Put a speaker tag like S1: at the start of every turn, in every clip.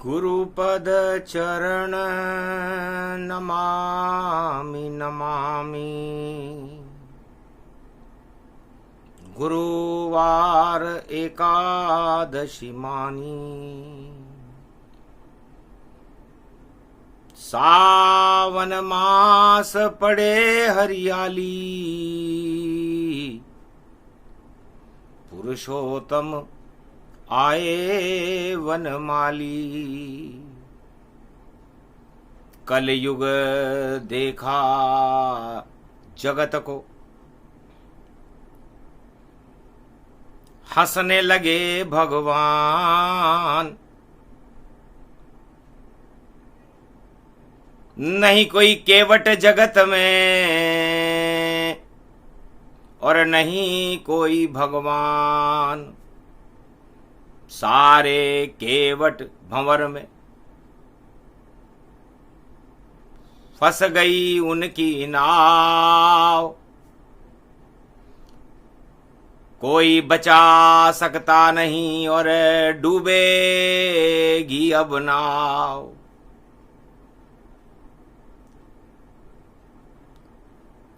S1: गुरुपद चरण नमामि नमामि। गुरुवार एकादशी मानी, सावन मास पड़े हरियाली। पुरुषोत्तम आए वनमाली। कलयुग देखा जगत को, हंसने लगे भगवान। नहीं कोई केवट जगत में और नहीं कोई भगवान। सारे केवट भंवर में फंस गई उनकी नाव। कोई बचा सकता नहीं और डूबेगी अब नाव।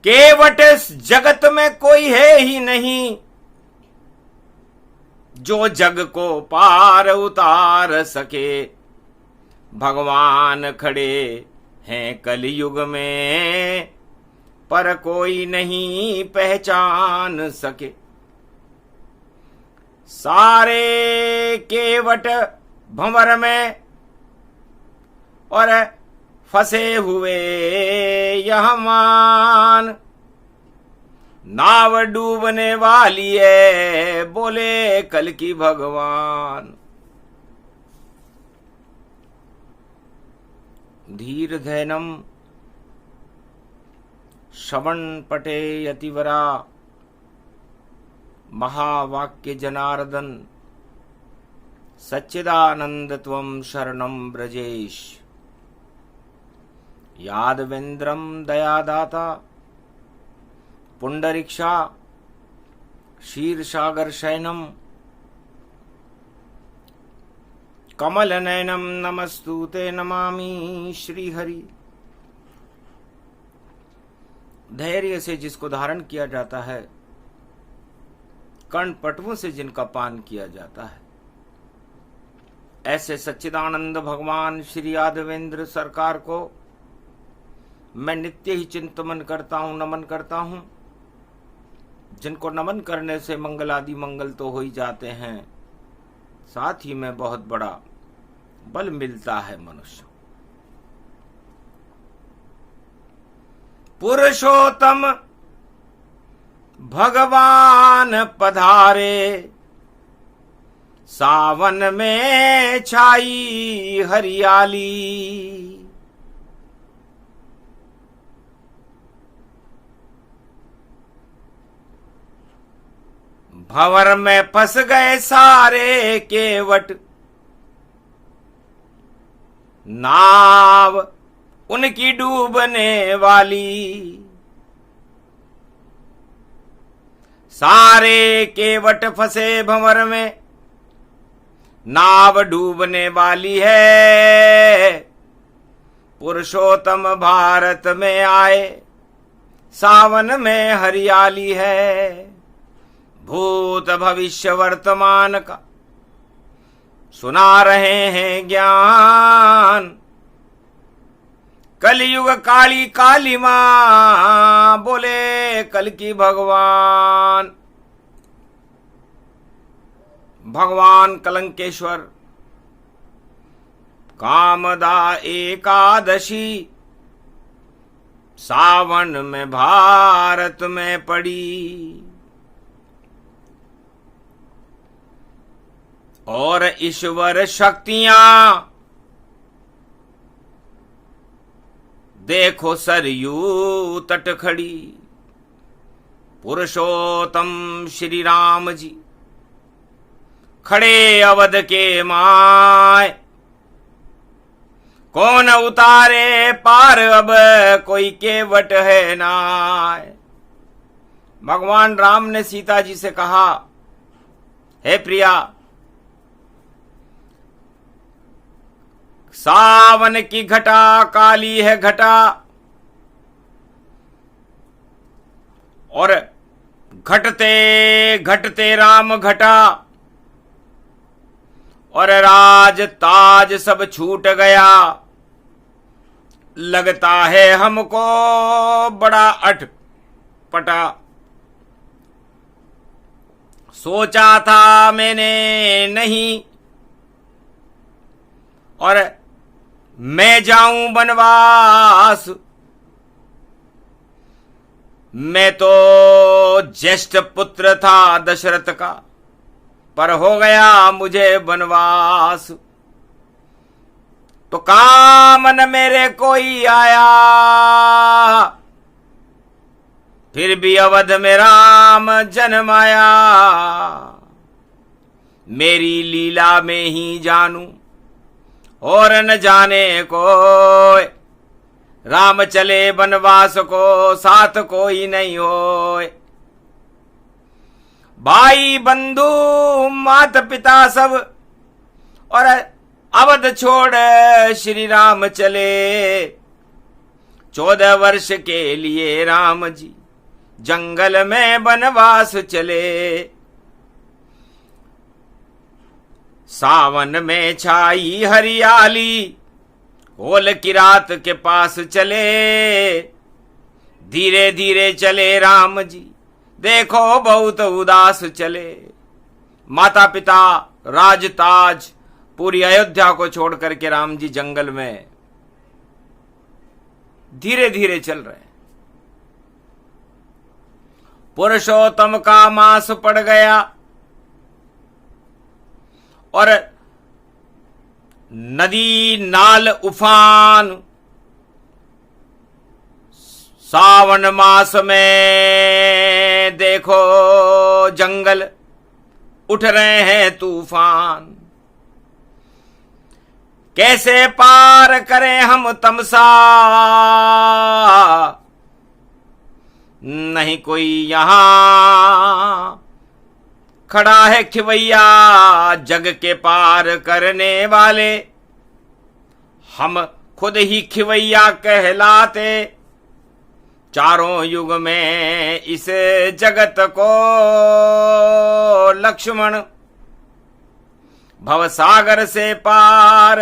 S1: केवट इस जगत में कोई है ही नहीं जो जग को पार उतार सके। भगवान खड़े हैं कलयुग में पर कोई नहीं पहचान सके। सारे केवट भंवर में और फंसे हुए यह मान। नाव डूबने वाली है बोले कल की भगवान। धीर धैनम श्रवण पटे यतिवरा। महावाक्य जनार्दन सच्चिदानंद त्वं शरणं ब्रजेश। यादवेन्द्रम दयादाता पुंडरीक्षा क्षीरसागर शयनम। कमल नयनम नमस्तुते नमामि श्रीहरि। धैर्य से जिसको धारण किया जाता है, कर्ण पटवों से जिनका पान किया जाता है, ऐसे सच्चिदानंद भगवान श्री यादवेंद्र सरकार को मैं नित्य ही चिंतन करता हूं, नमन करता हूं। जिनको नमन करने से मंगल आदि मंगल तो हो ही जाते हैं, साथ ही में बहुत बड़ा बल मिलता है मनुष्य। पुरुषोत्तम भगवान पधारे। सावन में छाई हरियाली। भंवर में फंस गए सारे केवट। नाव उनकी डूबने वाली। सारे केवट फंसे भंवर में, नाव डूबने वाली है। पुरुषोत्तम भारत में आए, सावन में हरियाली है। भूत भविष्य वर्तमान का सुना रहे हैं ज्ञान। कलयुग काली काली मां बोले कल की भगवान। भगवान कलंकेश्वर कामदा एकादशी सावन में भारत में पड़ी। और ईश्वर शक्तियां देखो सरयू तट खड़ी। पुरुषोत्तम श्री राम जी खड़े अवध के माय। कौन उतारे पार अब कोई केवट है नाय। भगवान राम ने सीता जी से कहा, हे प्रिया, सावन की घटा काली है घटा, और घटते घटते राम घटा, और राज ताज सब छूट गया। लगता है हमको बड़ा अटपटा, सोचा था मैंने नहीं, और मैं जाऊं बनवास। मैं तो ज्येष्ठ पुत्र था दशरथ का, पर हो गया मुझे बनवास। तो कामन मेरे कोई आया, फिर भी अवध में राम जन्माया। मेरी लीला में ही जानू और न जाने कोई, राम चले बनवास को साथ कोई नहीं होए। भाई बंधु माता पिता सब और अवध छोड़ श्री राम चले। 14 वर्ष के लिए राम जी जंगल में बनवास चले। सावन में छाई हरियाली, होल की रात के पास चले। धीरे धीरे चले राम जी, देखो बहुत उदास चले। माता पिता राज ताज पूरी अयोध्या को छोड़ करके राम जी जंगल में धीरे धीरे चल रहे। पुरुषोत्तम का मास पड़ गया और नदी नाल उफान। सावन मास में देखो जंगल उठ रहे हैं तूफान। कैसे पार करें हम तमसा, नहीं कोई यहां खड़ा है खिवैया जग के पार करने वाले। हम खुद ही खिवैया कहलाते, चारों युग में इस जगत को लक्ष्मण। भवसागर से पार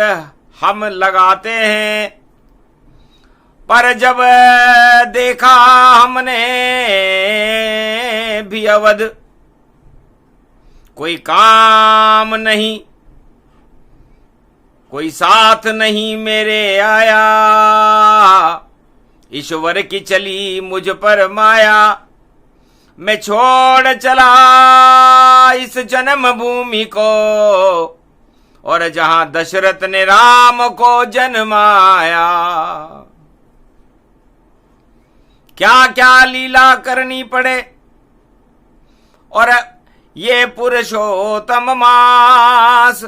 S1: हम लगाते हैं, पर जब देखा हमने भी अवध कोई काम नहीं, कोई साथ नहीं मेरे आया। ईश्वर की चली मुझ पर माया, मैं छोड़ चला इस जन्म भूमि को, और जहां दशरथ ने राम को जन्माया। क्या क्या लीला करनी पड़े, और ये पुरुषोत्तम मास,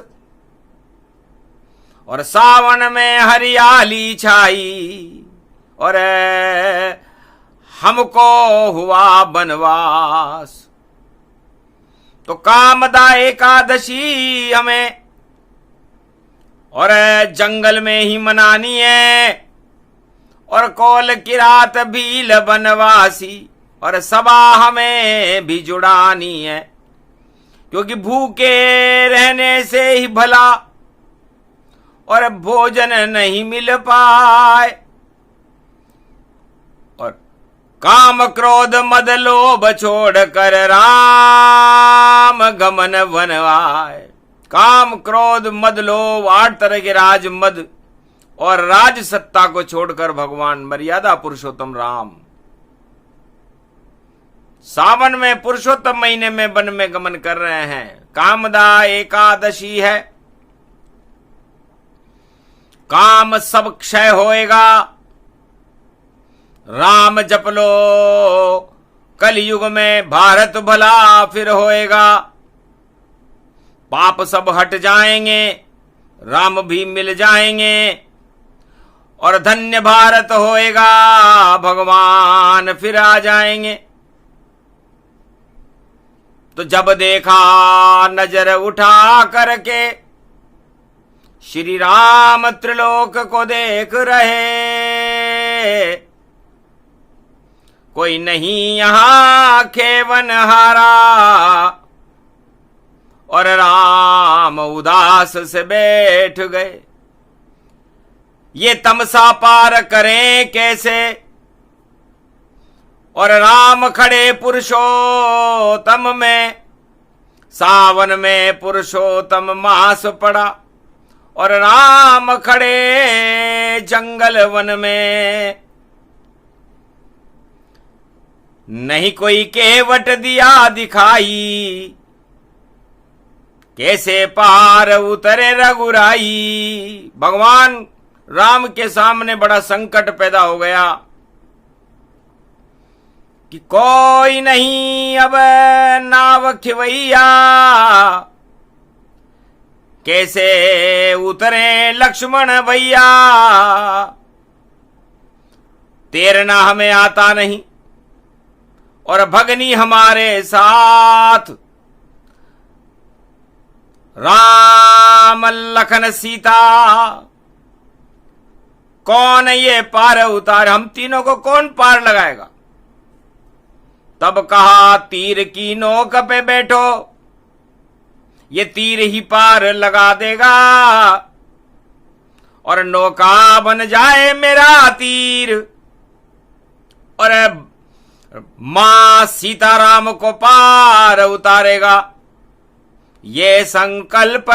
S1: और सावन में हरियाली छाई, और हमको हुआ बनवास। तो कामदा एकादशी हमें और जंगल में ही मनानी है, और कौल की रात भील बनवासी, और सभा हमें भी जुड़ानी है। क्योंकि भूखे रहने से ही भला और भोजन नहीं मिल पाए, और काम क्रोध मद लोभ छोड़ कर राम गमन बनवाए। काम क्रोध मद लोभ 8 तरह के राज मद और राज सत्ता को छोड़कर भगवान मर्यादा पुरुषोत्तम राम सावन में पुरुषोत्तम महीने में वन में गमन कर रहे हैं। कामदा एकादशी है। काम सब क्षय होएगा, राम जप लो कलयुग में भारत भला फिर होएगा। पाप सब हट जाएंगे, राम भी मिल जाएंगे, और धन्य भारत होएगा, भगवान फिर आ जाएंगे। तो जब देखा नजर उठा करके श्री राम त्रिलोक को देख रहे, कोई नहीं यहाँ खेवन हारा। और राम उदास से बैठ गए, ये तमसा पार करें कैसे। और राम खड़े पुरुषोत्तम में, सावन में पुरुषोत्तम मास पड़ा। और राम खड़े जंगल वन में, नहीं कोई केवट दिया दिखाई, कैसे पार उतरे रघुराई। भगवान राम के सामने बड़ा संकट पैदा हो गया कि कोई नहीं अब नाव खिवैया, कैसे उतरे लक्ष्मण भैया। तैरना हमें आता नहीं और भगनी हमारे साथ, राम लखन सीता कौन ये पार उतार, हम तीनों को कौन पार लगाएगा। तब कहा तीर की नोक पे बैठो, ये तीर ही पार लगा देगा। और नौका बन जाए मेरा तीर, और मां सीताराम को पार उतारेगा। ये संकल्प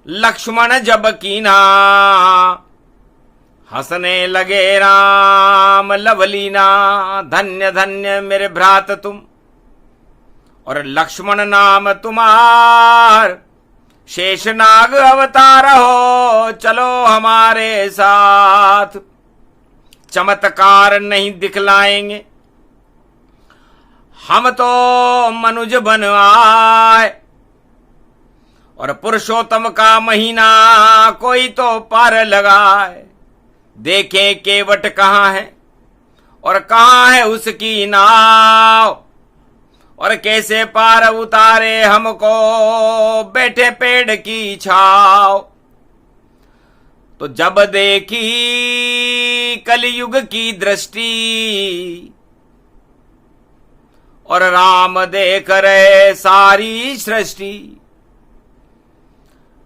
S1: लक्ष्मण जब कीना, हंसने लगे राम लवलीना। धन्य धन्य मेरे भ्रात तुम, और लक्ष्मण नाम तुम्हार, शेषनाग अवतार हो, चलो हमारे साथ। चमत्कार नहीं दिखलाएंगे, हम तो मनुज बन आए। और पुरुषोत्तम का महीना कोई तो पार लगाए। देखें केवट कहाँ है और कहाँ है उसकी नाव, और कैसे पार उतारे हमको बैठे पेड़ की छाव। तो जब देखी कलयुग की दृष्टि, और राम देख रहे सारी सृष्टि।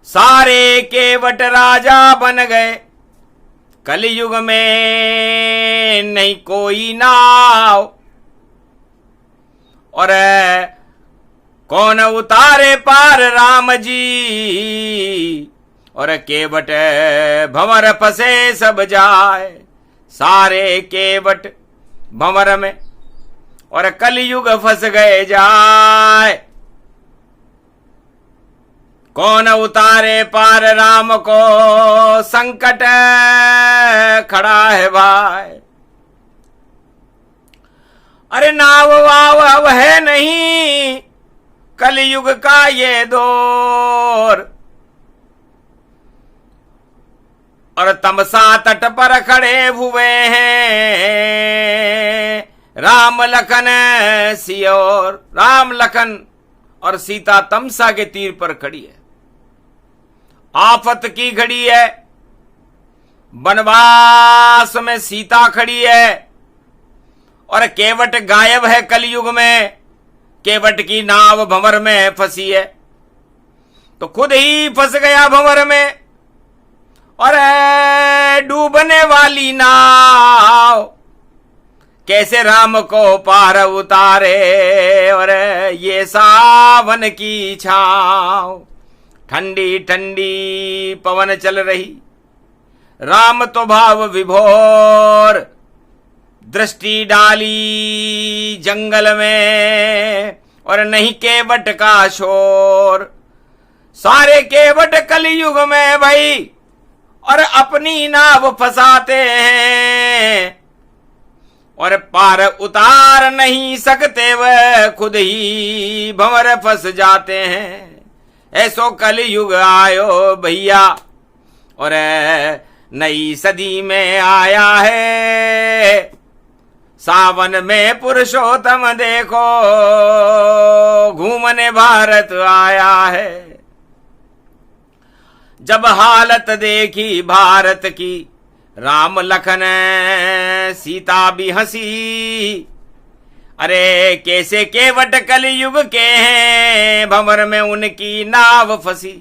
S1: सारे केवट राजा बन गए, कलयुग में नहीं कोई नाव। और कौन उतारे पार राम जी, और केवट भंवर फंसे सब जाए। सारे केवट भंवर में, और कलयुग फंस गए जाए। कौन उतारे पार राम को, संकट खड़ा है भाई। अरे नाव वाव अब है नहीं, कलयुग का ये दौर। और तमसा तट पर खड़े हुए हैं राम लखन सियोर। राम लखन और सीता तमसा के तीर पर खड़ी है। आफत की घड़ी है, वनवास में सीता खड़ी है, और केवट गायब है कलयुग में। केवट की नाव भंवर में फंसी है, तो खुद ही फंस गया भंवर में। और डूबने वाली नाव, कैसे राम को पार उतारे। और ये सावन की छांव, ठंडी ठंडी पवन चल रही। राम तो भाव विभोर, दृष्टि डाली जंगल में, और नहीं केवट का शोर। सारे केवट कलयुग में भाई, और अपनी नाव फंसाते हैं, और पार उतार नहीं सकते वह खुद ही भंवर फंस जाते हैं। ऐसो कलयुग आयो भैया, और नई सदी में आया है। सावन में पुरुषोत्तम देखो, घूमने भारत आया है। जब हालत देखी भारत की, राम लखन सीता भी हंसी। अरे कैसे केवट कलयुग के हैं, भंवर में उनकी नाव फंसी।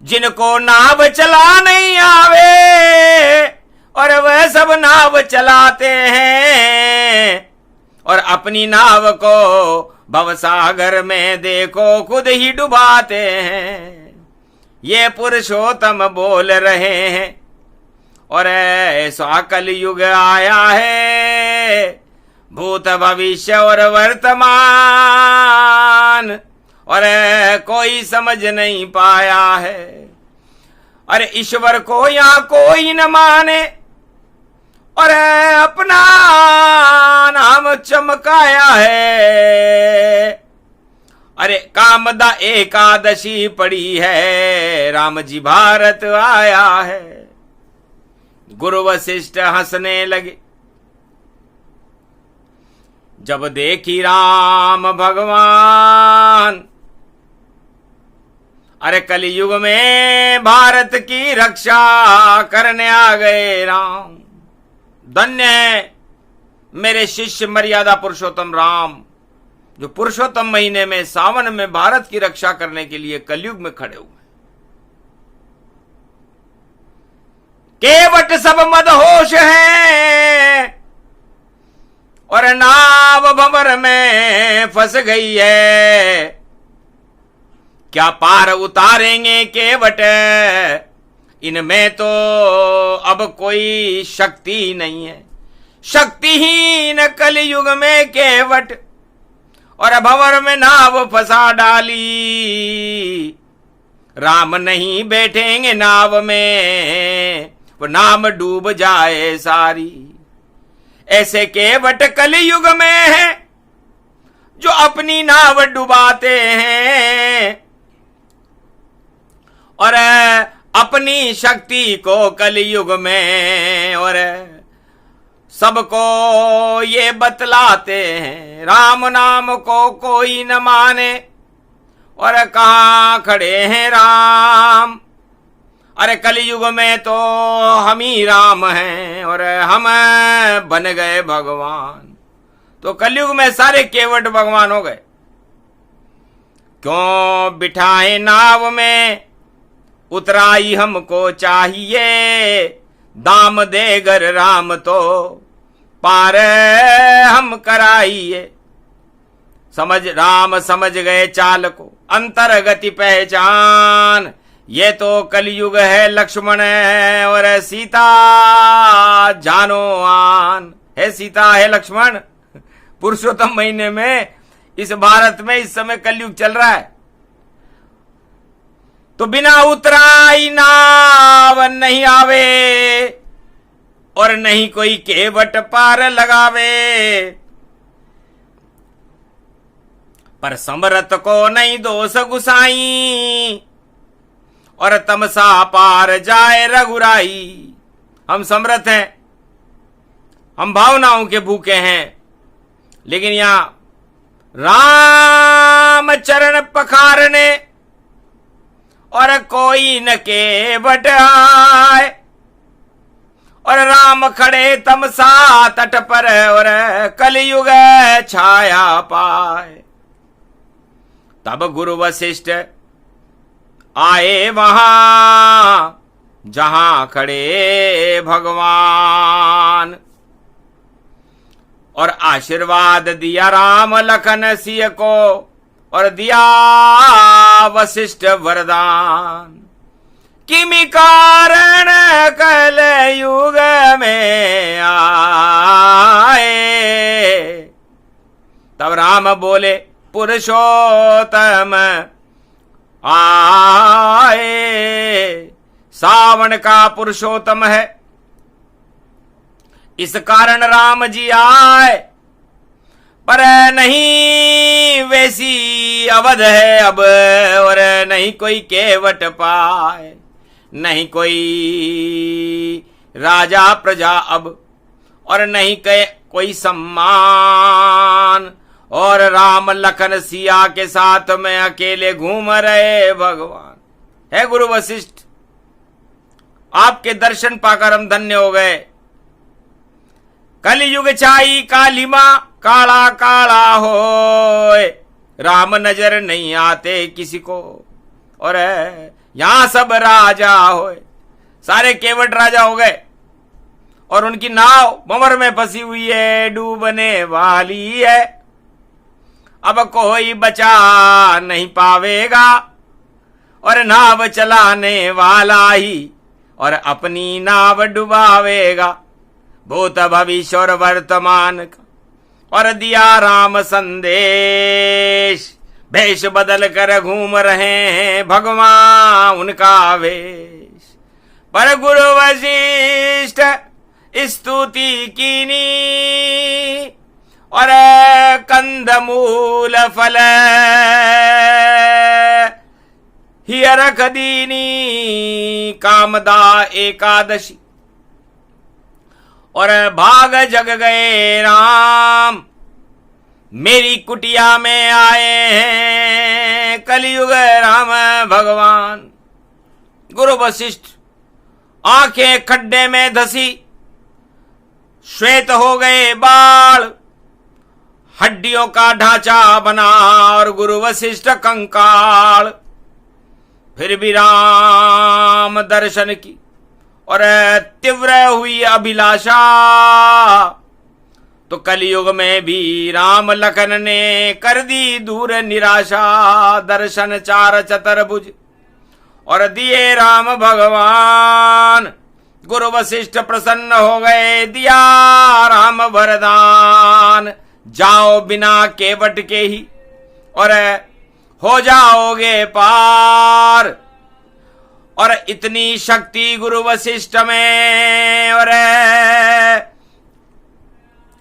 S1: जिनको नाव चला नहीं आवे, और वह सब नाव चलाते हैं, और अपनी नाव को भवसागर में देखो खुद ही डुबाते हैं। ये पुरुषोत्तम बोल रहे हैं, और ऐसा कलयुग आया है, भूत भविष्य और वर्तमान, और कोई समझ नहीं पाया है। अरे ईश्वर को यहाँ कोई न माने, और अपना नाम चमकाया है। अरे कामदा एकादशी पड़ी है, राम जी भारत आया है। गुरु वशिष्ठ हंसने लगे, जब देखी राम भगवान। अरे कलयुग में भारत की रक्षा करने आ गए राम। धन्य है मेरे शिष्य मर्यादा पुरुषोत्तम राम, जो पुरुषोत्तम महीने में सावन में भारत की रक्षा करने के लिए कलयुग में खड़े हुए। केवट सब मदहोश हैं, और नाव भंवर में फंस गई है। क्या पार उतारेंगे केवट, इनमें तो अब कोई शक्ति नहीं है। शक्तिहीन कलयुग में केवट, और भंवर में नाव फंसा डाली। राम नहीं बैठेंगे नाव में, वो नाम डूब जाए सारी। ऐसे केवट कलयुग में है, जो अपनी नाव डुबाते हैं, और अपनी शक्ति को कलयुग में और सबको ये बतलाते हैं। राम नाम को कोई न माने, और कहाँ खड़े हैं राम। अरे कलयुग में तो हम ही राम हैं, और हम बन गए भगवान। तो कलयुग में सारे केवट भगवान हो गए। क्यों बिठाए नाव में, उतराई हमको चाहिए। दाम देगर राम तो पार हम कराइए। राम समझ गए चाल को, अंतर्गति पहचान। ये तो कलयुग है लक्ष्मण और सीता जानो आन। है सीता है लक्ष्मण। पुरुषोत्तम महीने में इस भारत में इस समय कलयुग चल रहा है। तो बिना उतराई नाव नहीं आवे, और नहीं कोई केवट पार लगावे। पर समरथ को नहीं दोष गुसाई, और तमसा पार जाए रघुराई। हम समर्थ हैं, हम भावनाओं के भूखे हैं, लेकिन यहां राम चरण पखारने और कोई न केवट आए। और राम खड़े तमसा तट पर, और कलयुग छाया पाए। तब गुरु वशिष्ठ आए वहां जहां खड़े भगवान, और आशीर्वाद दिया राम लखन सिय को, और दिया वशिष्ठ वरदान। किमि कारण कलयुग में आए। तब राम बोले पुरुषोत्तम आए। सावन का पुरुषोत्तम है, इस कारण राम जी आए। पर नहीं वैसी अवध है अब, और नहीं कोई केवट पाए। नहीं कोई राजा प्रजा अब, और नहीं कोई सम्मान। और राम लखन सिया के साथ में अकेले घूम रहे भगवान। है गुरु वशिष्ठ, आपके दर्शन पाकर हम धन्य हो गए। कलयुग छाई कालिमा काला काला होए, राम नजर नहीं आते किसी को, और यहां सब राजा होए। सारे केवट राजा हो गए और उनकी नाव भंवर में फंसी हुई है, डूबने वाली है। अब कोई बचा नहीं पावेगा, और नाव चलाने वाला ही और अपनी नाव डुबावेगा। भूत भविष्य और वर्तमान का और दिया राम संदेश, भेष बदल कर घूम रहे हैं भगवान उनका वेश। पर गुरु वशिष्ठ स्तुति कीनी और कंदमूल फल हियर रख दीनी, कामदा एकादशी और भाग जग गए राम, मेरी कुटिया में आए हैं कलयुग राम भगवान। गुरु वशिष्ठ आंखें खड्डे में धसी, श्वेत हो गए बाल, हड्डियों का ढांचा बना और गुरु वशिष्ठ कंकाल। फिर भी राम दर्शन की और तीव्र हुई अभिलाषा, तो कलयुग में भी राम लखन ने कर दी दूर निराशा। दर्शन चार चतुर्भुज और दिए राम भगवान, गुरु वशिष्ठ प्रसन्न हो गए, दिया राम वरदान। जाओ बिना केवट के ही और हो जाओगे पार, और इतनी शक्ति गुरु वशिष्ठ में, और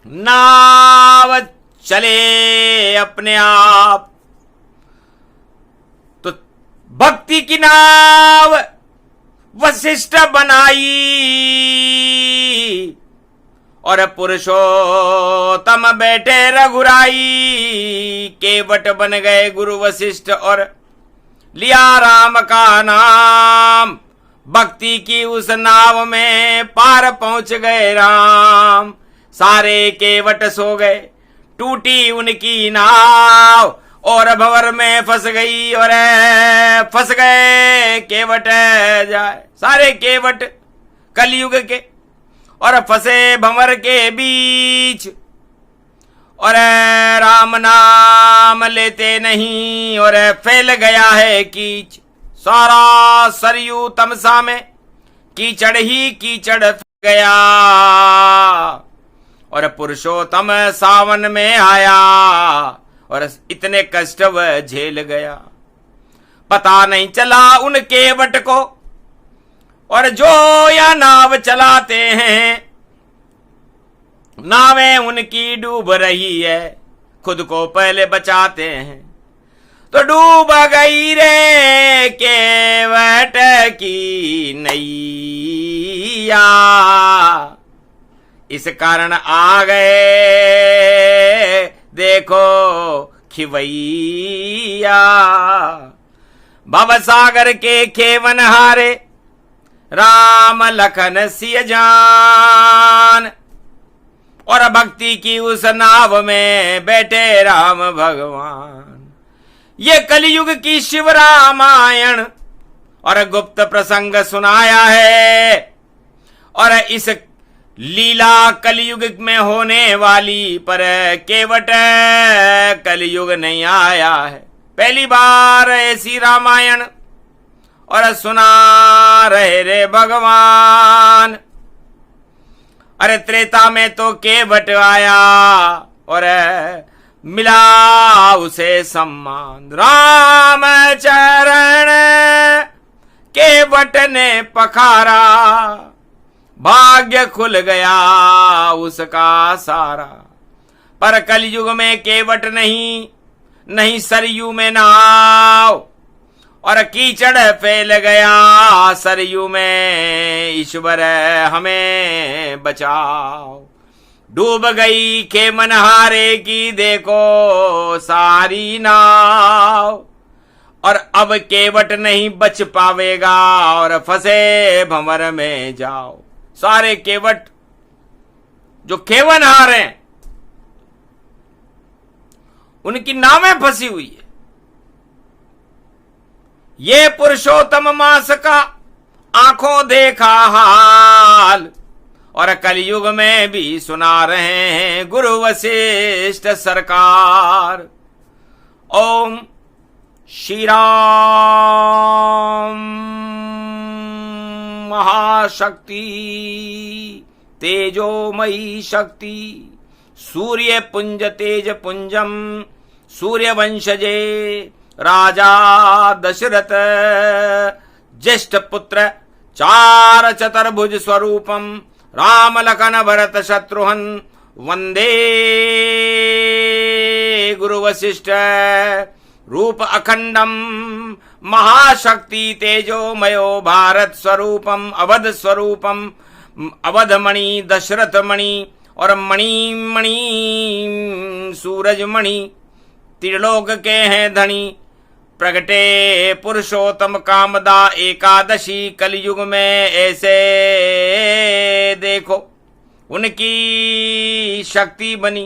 S1: नाव चले अपने आप। तो भक्ति की नाव वशिष्ठ बनाई, और पुरुषोत्तम बैठे रघुराई। केवट बन गए गुरु वशिष्ठ और लिया राम का नाम, भक्ति की उस नाव में पार पहुंच गए राम। सारे केवट सो गए, टूटी उनकी नाव, और भंवर में फंस गई, और फंस गए केवट जाए। सारे केवट कलयुग के और फंसे भंवर के बीच, और राम नाम लेते नहीं, और फैल गया है कीच। सारा सरयू तमसा में कीचड़ ही कीचड़ गया, और पुरुषोत्तम सावन में आया, और इतने कष्ट वह झेल गया। पता नहीं चला उन केवट को, और जो या नाव चलाते हैं, नावें उनकी डूब रही है, खुद को पहले बचाते हैं। तो डूब गई रे केवट की नैया, इस कारण आ गए देखो खिवैया। भवसागर के खेवन हारे राम लखन सिय जान, और भक्ति की उस नाव में बैठे राम भगवान। ये कलयुग की शिव रामायण और गुप्त प्रसंग सुनाया है, और इस लीला कलयुग में होने वाली, पर केवट कलयुग नहीं आया है। पहली बार ऐसी रामायण और सुना रहे रे भगवान। अरे त्रेता में तो केवट आया और मिला उसे सम्मान। राम चरण केवट ने पखारा, भाग्य खुल गया उसका सारा। पर कलयुग में केवट नहीं, नहीं सरयू में नाव, और कीचड़ फैल गया सरयू में। ईश्वर हमें बचाओ। डूब गई खेमनहारे की देखो सारी नाव, और अब केवट नहीं बच पावेगा और फंसे भंवर में जाओ। सारे केवट जो केवनहार हैं उनकी नावें फंसी हुई है। ये पुरुषोत्तम मास का आंखों देखा हाल और कलयुग में भी सुना रहे हैं गुरु वशिष्ठ सरकार। ओम श्री राम महाशक्ति तेजोमयी शक्ति सूर्य पुंज तेज पुंजम सूर्य वंशजे राजा दशरथ ज्येष्ठ पुत्र चार चतुर्भुज स्वरूपम राम लखन भरत शत्रुघ्न वंदे गुरु वशिष्ठ रूप अखंडम महाशक्ति तेजोमयो भारत स्वरूपम अवध स्वरूपम अवध मणि दशरथ मणि और मणि मणि सूरज मणि त्रिलोक के हैं धनी प्रगटे पुरुषोत्तम कामदा एकादशी कलयुग में ऐसे देखो उनकी शक्ति बनी।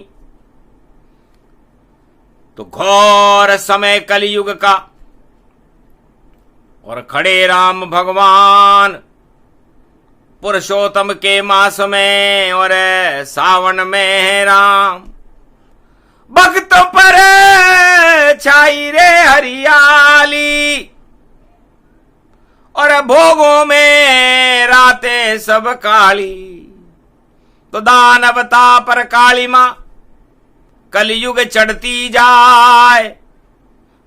S1: तो घोर समय कलयुग का और खड़े राम भगवान पुरुषोत्तम के मास में और सावन में है राम। भक्तों पर छाई रे हरियाली और भोगों में रातें सब काली। तो दानवता पर काली मां कलयुग चढ़ती जाए,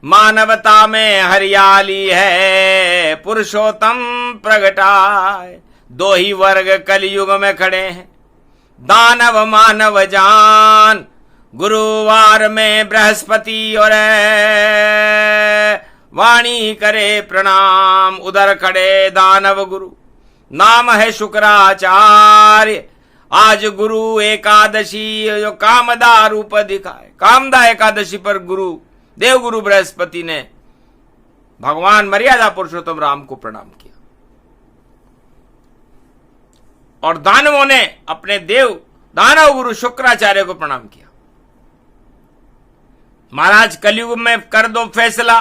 S1: मानवता में हरियाली है पुरुषोत्तम प्रगटाए। दो ही वर्ग कलयुग में खड़े हैं दानव मानव जान। गुरुवार में बृहस्पति और वाणी करे प्रणाम, उधर खड़े दानव गुरु नाम है शुक्राचार्य। आज गुरु एकादशी जो कामदा रूप दिखाए, कामदा एकादशी पर गुरु देवगुरु बृहस्पति ने भगवान मर्यादा पुरुषोत्तम राम को प्रणाम किया और दानवों ने अपने दानव गुरु शुक्राचार्य को प्रणाम किया। महाराज कलयुग में कर दो फैसला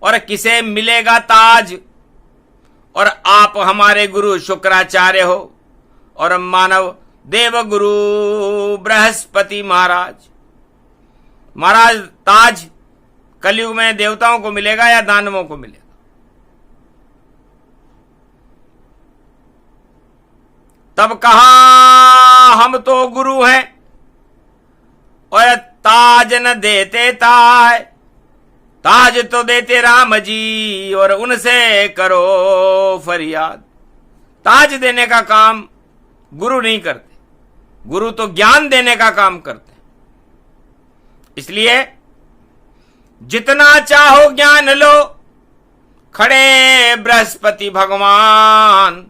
S1: और किसे मिलेगा ताज, और आप हमारे गुरु शुक्राचार्य हो और मानव देव गुरु बृहस्पति महाराज। महाराज ताज कलयुग में देवताओं को मिलेगा या दानवों को मिलेगा? तब कहा हम तो गुरु हैं और ताज न देते ताज, ताज तो देते राम जी और उनसे करो फरियाद। ताज देने का काम गुरु नहीं करते, गुरु तो ज्ञान देने का काम करते हैं। इसलिए जितना चाहो ज्ञान लो, खड़े बृहस्पति भगवान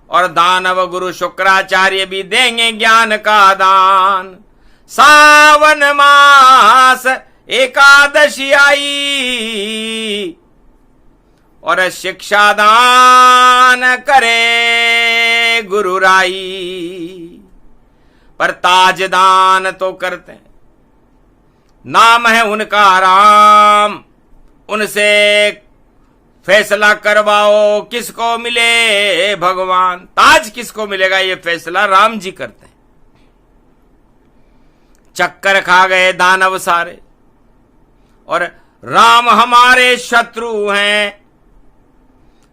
S1: और दानव गुरु शुक्राचार्य भी देंगे ज्ञान का दान। सावन मास एकादशी आई और शिक्षा दान करे गुरु राई। पर ताज दान तो करते हैं, नाम है उनका राम। उनसे फैसला करवाओ किसको मिले भगवान, ताज किसको मिलेगा ये फैसला राम जी करते हैं। चक्कर खा गए दानव सारे और राम हमारे शत्रु हैं।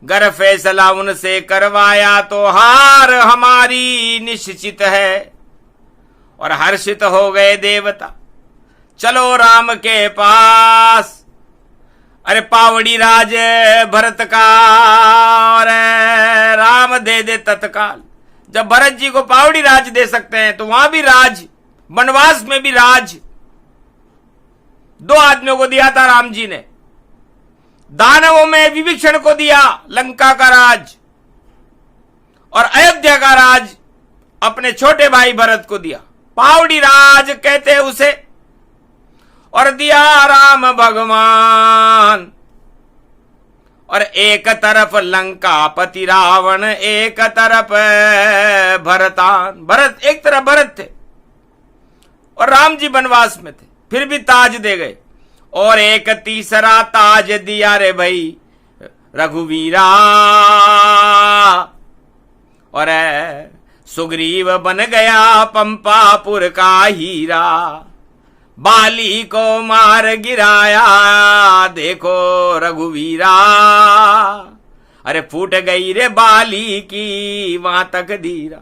S1: गर फैसला उनसे करवाया तो हार हमारी निश्चित है। और हर्षित हो गए देवता, चलो राम के पास। अरे पावड़ी राज भरत का और राम दे दे तत्काल। जब भरत जी को पावड़ी राज दे सकते हैं तो वहां भी राज, वनवास में भी राज। दो आदमियों को दिया था राम जी ने, दानवों में विभीषण को दिया लंका का राज और अयोध्या का राज अपने छोटे भाई भरत को दिया, पावड़ी राज कहते उसे। और दिया राम भगवान और एक तरफ लंकापति रावण, एक तरफ भरतान। भरत, एक तरफ भरत थे और राम जी वनवास में थे, फिर भी ताज दे गए। और एक तीसरा ताज दिया रे भाई रघुवीरा, और सुग्रीव बन गया पंपापुर का हीरा। बाली को मार गिराया देखो रघुवीरा, अरे फूट गई रे बाली की वहां तक धीरा।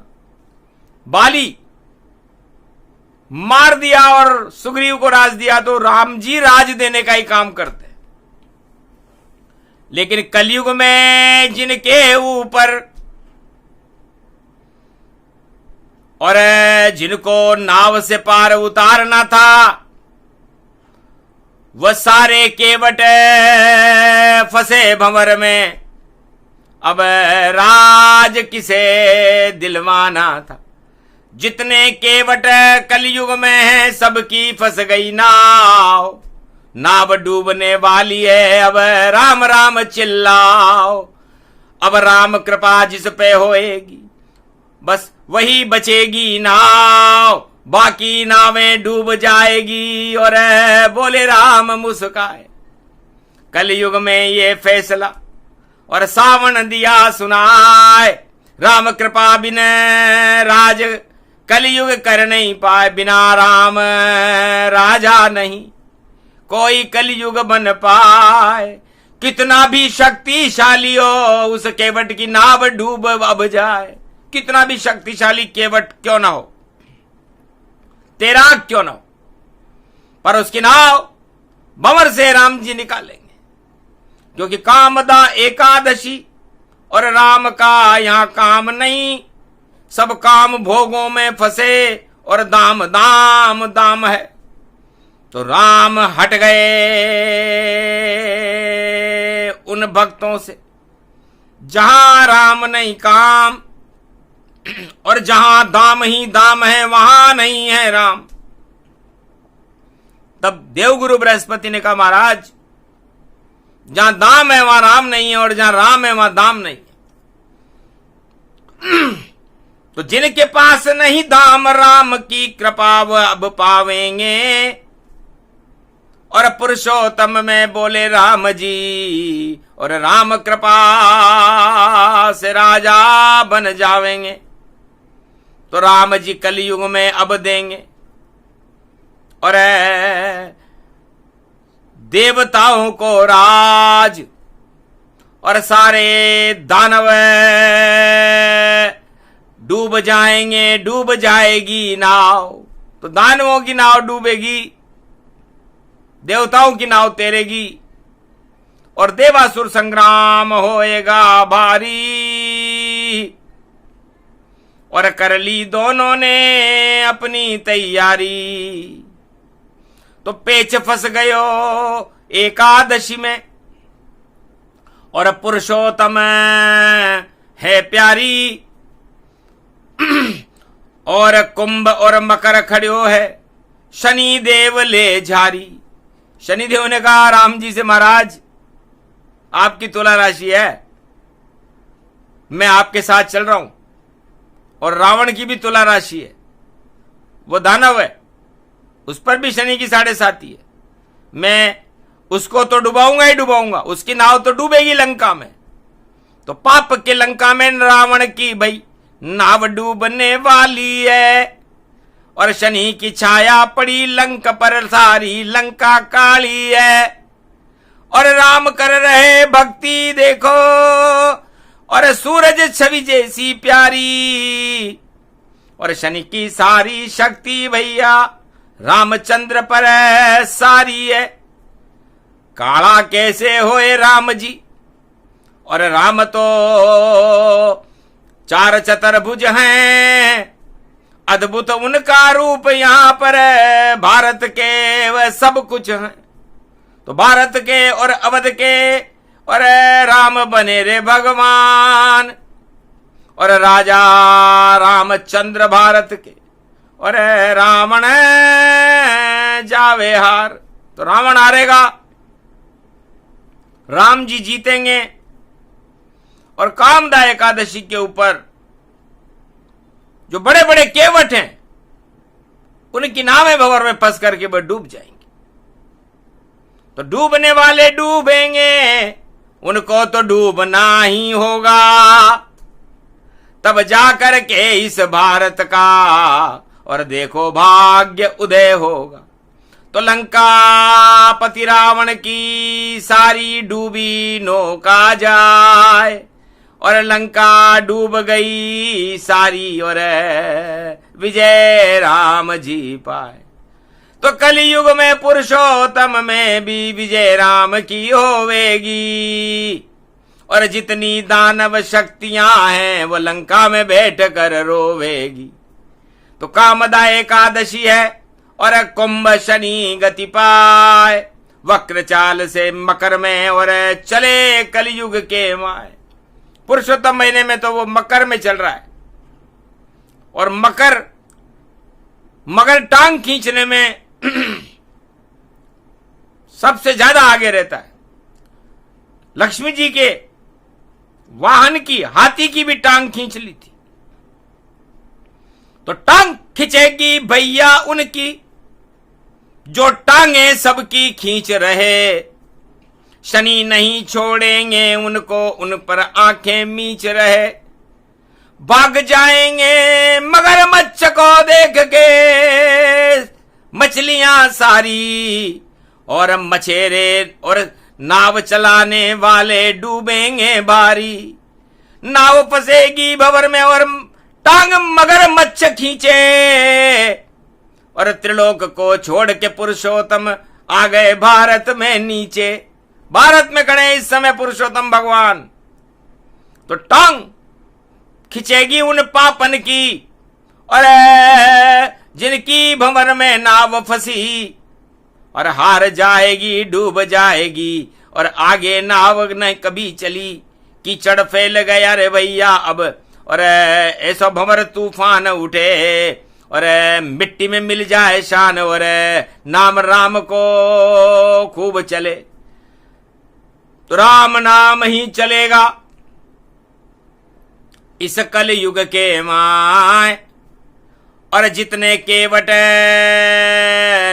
S1: बाली मार दिया और सुग्रीव को राज दिया, तो राम जी राज देने का ही काम करते। लेकिन कलयुग में जिनके ऊपर और जिनको नाव से पार उतारना था, वह सारे केवट फंसे भंवर में। अब राज किसे दिलवाना था। जितने केवट कलयुग में हैं, सबकी फंस गई नाव। नाव डूबने वाली है, अब राम राम चिल्लाओ। अब राम कृपा जिस पे होएगी, बस वही बचेगी नाव, बाकी नावें डूब जाएगी। और बोले राम मुस्काए। कलयुग में ये फैसला और सावन दिया सुनाए। राम कृपा बिना राज कलयुग कर नहीं पाए। बिना राम राजा नहीं कोई कलयुग बन पाए। कितना भी शक्तिशाली हो, उस केवट की नाव डूब अब जाए। कितना भी शक्तिशाली केवट क्यों ना हो, तेरा क्यों ना हो, पर उसकी नाव भंवर से राम जी निकालेंगे। क्योंकि कामदा एकादशी और राम का यहां काम नहीं। सब काम भोगों में फंसे और दाम दाम दाम है। तो राम हट गए उन भक्तों से जहां राम नहीं काम, और जहां दाम ही दाम है वहां नहीं है राम। तब देवगुरु बृहस्पति ने कहा, महाराज जहां दाम है वहां राम नहीं है, और जहां राम है वहां दाम नहीं है। तो जिनके पास नहीं दाम, राम की कृपा वह अब पावेंगे। और पुरुषोत्तम में बोले राम जी, और राम कृपा से राजा बन जावेंगे। तो राम जी कलयुग में अब देंगे। और देवताओं को राज, और सारे दानव डूब जाएंगे, डूब जाएगी नाव। तो दानवों की नाव डूबेगी, देवताओं की नाव तैरेगी, और देवासुर संग्राम होएगा भारी। और कर ली दोनों ने अपनी तैयारी। तो पेच फंस गयो एकादशी में, और पुरुषोत्तम है प्यारी। और कुंभ और मकर खड़ो है, शनि देव ले झारी। शनि देव ने कहा राम जी से, महाराज आपकी तुला राशि है, मैं आपके साथ चल रहा हूं। और रावण की भी तुला राशि है, वो दानव है, उस पर भी शनि की 7.5 है। मैं उसको तो डुबाऊंगा ही डुबाऊंगा, उसकी नाव तो डूबेगी लंका में। तो पाप के लंका में रावण की भाई नाव डूबने वाली है। और शनि की छाया पड़ी लंक पर, सारी लंका काली है। और राम कर रहे भक्ति देखो, और सूरज छवि जैसी प्यारी। और शनि की सारी शक्ति भैया रामचंद्र पर सारी है। काला कैसे होए राम जी, और राम तो 4 चतुर्भुज हैं। अद्भुत उनका रूप यहां पर है। भारत के वह सब कुछ हैं। तो भारत के और अवध के और राम बने रे भगवान। और राजा रामचंद्र भारत के, और रावण जावे हार। तो रावण हारेगा, राम जी जीतेंगे। और कामदा एकादशी के ऊपर जो बड़े बड़े केवट हैं उनकी नावें भंवर में फंस करके वह डूब जाएंगे। तो डूबने वाले डूबेंगे, उनको तो डूबना ही होगा, तब जाकर के इस भारत का और देखो भाग्य उदय होगा। तो लंकापति रावण की सारी डूबी नौका जाए और लंका डूब गई सारी और विजय राम जी पाए। तो कलयुग में पुरुषोत्तम में भी विजय राम की होवेगी और जितनी दानव शक्तियां हैं वो लंका में बैठ कर रोवेगी। तो कामदा एकादशी है और कुंभ शनि गति पाए, वक्र चाल से मकर में और चले कलयुग के माए। पुरुषोत्तम महीने में तो वो मकर में चल रहा है और मगर टांग खींचने में सबसे ज्यादा आगे रहता है। लक्ष्मी जी के वाहन की, हाथी की भी टांग खींच ली थी। तो टांग खींचेगी भैया उनकी जो टांगे सबकी खींच रहे, शनि नहीं छोड़ेंगे उनको, उन पर आंखें मीच रहे। भाग जाएंगे मगरमच्छ को देख के मछलियां सारी, और मछेरे और नाव चलाने वाले डूबेंगे भारी। नाव फंसेगी भंवर में और टांग मगरमच्छ खींचे, और त्रिलोक को छोड़ के पुरुषोत्तम आ गए भारत में नीचे। भारत में खड़े इस समय पुरुषोत्तम भगवान। तो टांग खिंचेगी उन पापन की और जिनकी भंवर में नाव फंसी, और हार जाएगी, डूब जाएगी, और आगे नाव न कभी चली। कीचड़ फैल गया रे भैया अब, और ऐसा भंवर तूफान उठे, और मिट्टी में मिल जाए शान, और नाम राम को खूब चले। तो राम नाम ही चलेगा इस कल युग के माय। और जितने केवट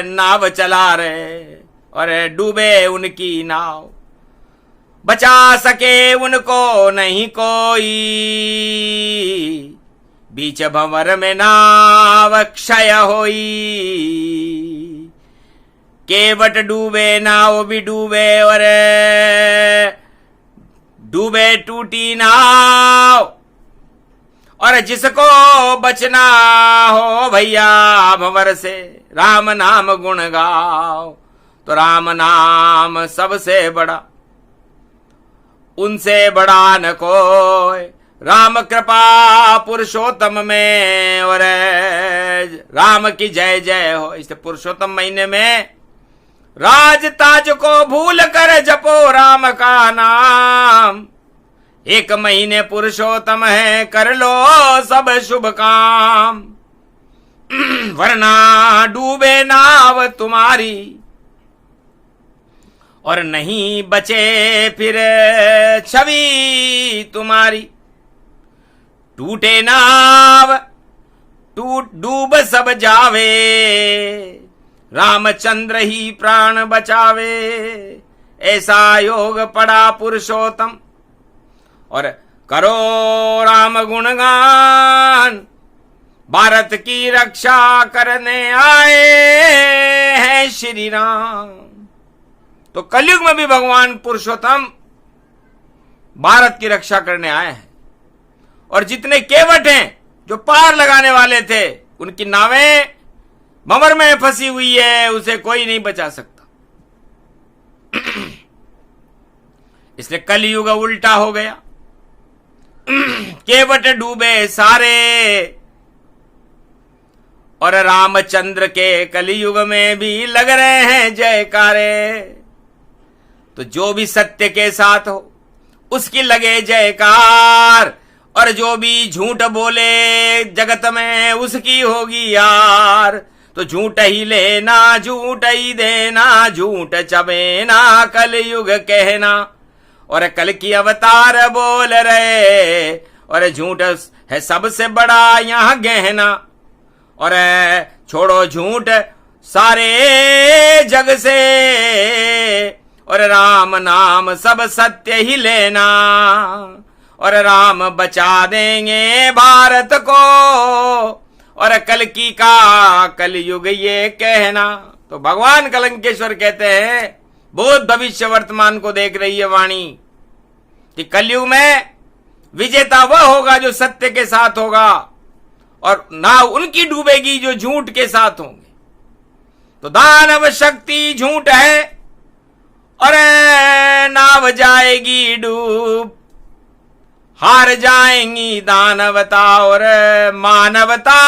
S1: नाव चला रहे और डूबे उनकी नाव, बचा सके उनको नहीं कोई। बीच भंवर में नाव क्षय होई, केवट डूबे नाव भी डूबे, और डूबे टूटी नाव। और जिसको बचना हो भैया भंवर से, राम नाम गुण गाओ। तो राम नाम सबसे बड़ा, उनसे बड़ा न कोई। राम कृपा पुरुषोत्तम में, और राम की जय जय हो। इस पुरुषोत्तम महीने में राज ताज को भूल कर जपो राम का नाम। एक महीने पुरुषोत्तम है, कर लो सब शुभ काम, वरना डूबे नाव तुम्हारी, और नहीं बचे फिर छवि तुम्हारी। टूटे नाव टूट डूब सब जावे, रामचंद्र ही प्राण बचावे। ऐसा योग पड़ा पुरुषोत्तम, और करो राम गुणगान। भारत की रक्षा करने आए हैं श्री राम। तो कलयुग में भी भगवान पुरुषोत्तम भारत की रक्षा करने आए हैं। और जितने केवट हैं जो पार लगाने वाले थे, उनकी नावें भंवर में फंसी हुई है, उसे कोई नहीं बचा सकता। इसलिए कलयुग उल्टा हो गया, केवट डूबे सारे, और रामचंद्र के कलयुग में भी लग रहे हैं जयकारे। तो जो भी सत्य के साथ हो उसकी लगे जयकार, और जो भी झूठ बोले जगत में उसकी होगी यार। तो झूठ ही लेना, झूठ ही देना, झूठ चबेना, कलयुग कहना, और कल की अवतार बोल रहे, और झूठ है सबसे बड़ा यहाँ गहना, और छोड़ो झूठ सारे जग से, और राम नाम सब सत्य ही लेना, और राम बचा देंगे भारत को, और कल की का कलयुग ये कहना। तो भगवान कलंकेश्वर कहते हैं, भूत भविष्य वर्तमान को देख रही है वाणी, कि कलयुग में विजेता वह होगा जो सत्य के साथ होगा, और नाव उनकी डूबेगी जो झूठ के साथ होंगे। तो दानव शक्ति झूठ है, और नाव जाएगी डूब, हार जाएंगी दानवता और मानवता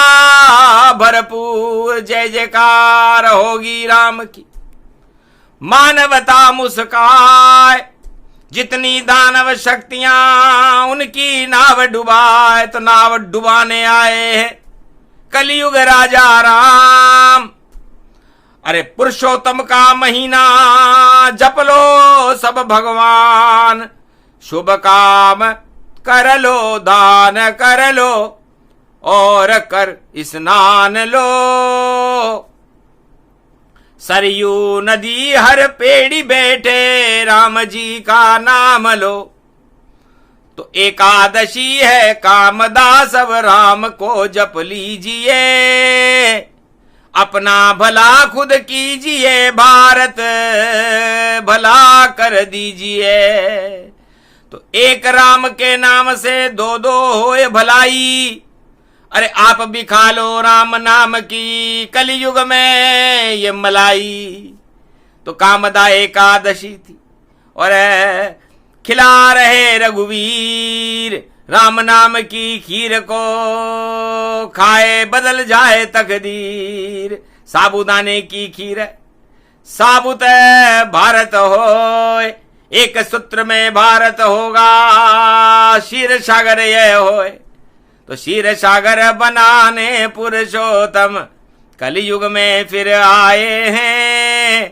S1: भरपूर। जय जयकार होगी राम की, मानवता मुस्काए, जितनी दानव शक्तियां उनकी नाव डुबाए। तो नाव डुबाने आए हैं कलयुग राजा राम। अरे पुरुषोत्तम का महीना जप लो सब भगवान, शुभ काम कर लो, दान कर लो, और कर स्नान लो। सरयू नदी हर पेड़ी बैठे, राम जी का नाम लो। तो एकादशी है कामदा, सब राम को जप लीजिए, अपना भला खुद कीजिए, भारत भला कर दीजिए। तो एक राम के नाम से दो दो होए भलाई, अरे आप भी खा लो राम नाम की कलयुग में ये मलाई। तो कामदा एकादशी थी, और खिला रहे रघुवीर राम नाम की खीर को, खाए बदल जाए तकदीर। साबुदाने की खीर है, साबुत भारत होए, एक सूत्र में भारत होगा, क्षीर सागर यह होए। तो क्षीर सागर बनाने पुरुषोत्तम कलयुग में फिर आए हैं।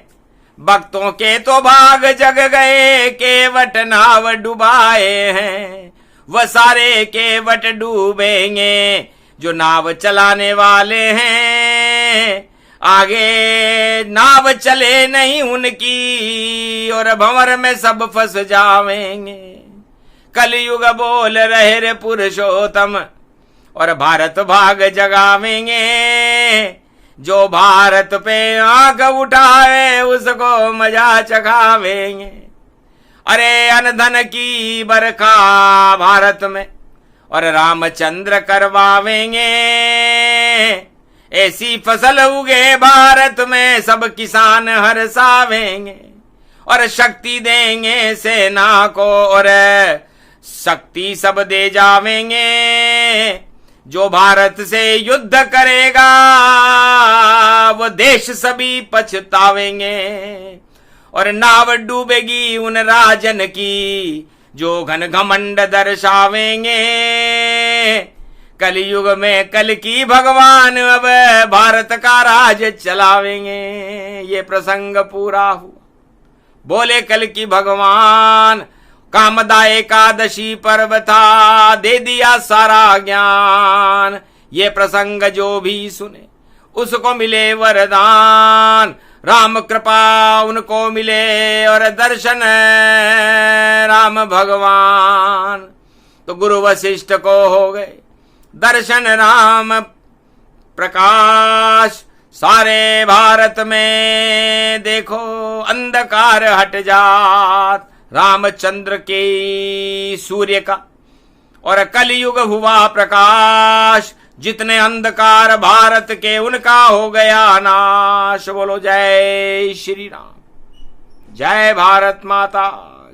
S1: भक्तों के तो भाग जग गए, केवट नाव डुबाए हैं। वह सारे केवट डूबेंगे जो नाव चलाने वाले हैं, आगे नाव चले नहीं उनकी, और भंवर में सब फंस जावेंगे। कलयुग बोल रहे रे पुरुषोत्तम, और भारत भाग जगावेंगे। जो भारत पे आंख उठाए उसको मजा चखावेंगे। अरे अनधन की बरखा भारत में, और रामचंद्र करवावेंगे। ऐसी फसल उगे भारत में, सब किसान हर्षावेंगे। और शक्ति देंगे सेना को, और शक्ति सब दे जावेंगे। जो भारत से युद्ध करेगा वो देश सभी पछतावेंगे। और नाव डूबेगी उन राजन की जो घन घमंड दर्शावेंगे। कलयुग में कल की भगवान अब भारत का राज चलावेंगे। ये प्रसंग पूरा हुआ। बोले कल की भगवान, कामदा एकादशी पर्व था, दे दिया सारा ज्ञान। ये प्रसंग जो भी सुने उसको मिले वरदान। राम कृपा उनको मिले और दर्शन राम भगवान। तो गुरु वशिष्ठ को हो गए दर्शन राम प्रकाश। सारे भारत में देखो अंधकार हट जात रामचंद्र के सूर्य का। और कलयुग हुआ प्रकाश। जितने अंधकार भारत के उनका हो गया नाश। बोलो जय श्री राम, जय भारत माता।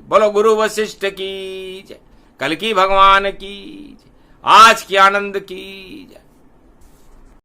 S1: बोलो गुरु वशिष्ठ की जय, कल की भगवान की जय, आज की आनंद की जय।